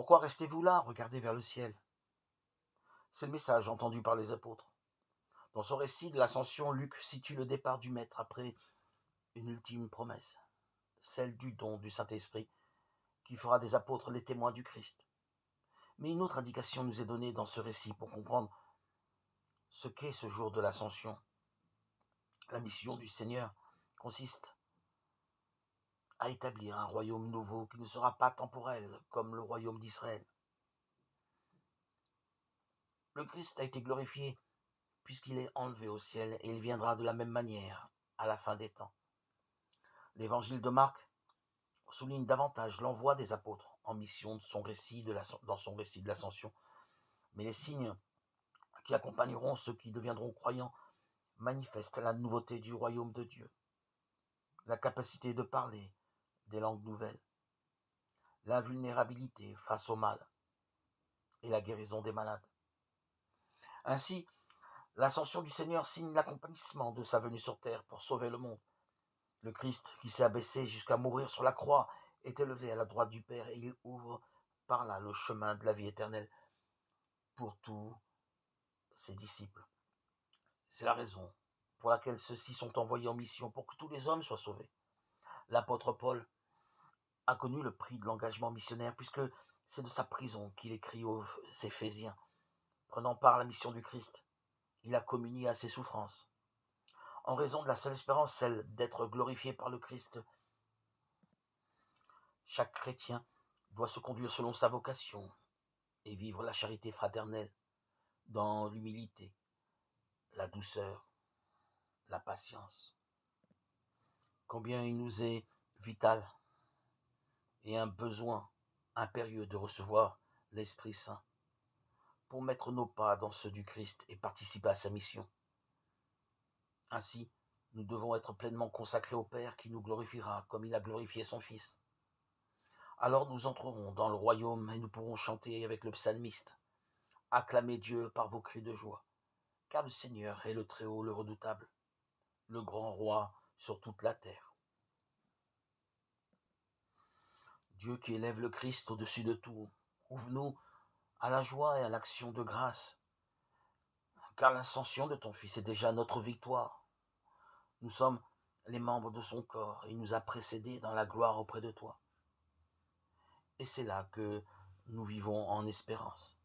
Pourquoi restez-vous là, regardez vers le ciel? C'est le message entendu par les apôtres. Dans son récit de l'ascension, Luc situe le départ du Maître après une ultime promesse, celle du don du Saint-Esprit, qui fera des apôtres les témoins du Christ. Mais une autre indication nous est donnée dans ce récit pour comprendre ce qu'est ce jour de l'ascension. La mission du Seigneur consiste à établir un royaume nouveau qui ne sera pas temporel comme le royaume d'Israël. Le Christ a été glorifié puisqu'il est enlevé au ciel et il viendra de la même manière à la fin des temps. L'évangile de Marc souligne davantage l'envoi des apôtres en mission dans son récit de l'ascension. Mais les signes qui accompagneront ceux qui deviendront croyants manifestent la nouveauté du royaume de Dieu, la capacité de parler des langues nouvelles, l'invulnérabilité face au mal et la guérison des malades. Ainsi, l'ascension du Seigneur signe l'accomplissement de sa venue sur terre pour sauver le monde. Le Christ, qui s'est abaissé jusqu'à mourir sur la croix, est élevé à la droite du Père et il ouvre par là le chemin de la vie éternelle pour tous ses disciples. C'est la raison pour laquelle ceux-ci sont envoyés en mission pour que tous les hommes soient sauvés. L'apôtre Paul a connu le prix de l'engagement missionnaire puisque c'est de sa prison qu'il écrit aux Éphésiens. Prenant part à la mission du Christ, il a communié à ses souffrances. En raison de la seule espérance, celle d'être glorifié par le Christ, chaque chrétien doit se conduire selon sa vocation et vivre la charité fraternelle dans l'humilité, la douceur, la patience. Combien il nous est vital et un besoin impérieux de recevoir l'Esprit Saint pour mettre nos pas dans ceux du Christ et participer à sa mission. Ainsi, nous devons être pleinement consacrés au Père qui nous glorifiera comme il a glorifié son Fils. Alors nous entrerons dans le royaume et nous pourrons chanter avec le psalmiste. Acclamez Dieu par vos cris de joie, car le Seigneur est le Très-Haut, le Redoutable, le grand roi sur toute la terre. Dieu qui élève le Christ au-dessus de tout, ouvre-nous à la joie et à l'action de grâce, car l'ascension de ton Fils est déjà notre victoire. Nous sommes les membres de son corps et il nous a précédés dans la gloire auprès de toi. Et c'est là que nous vivons en espérance.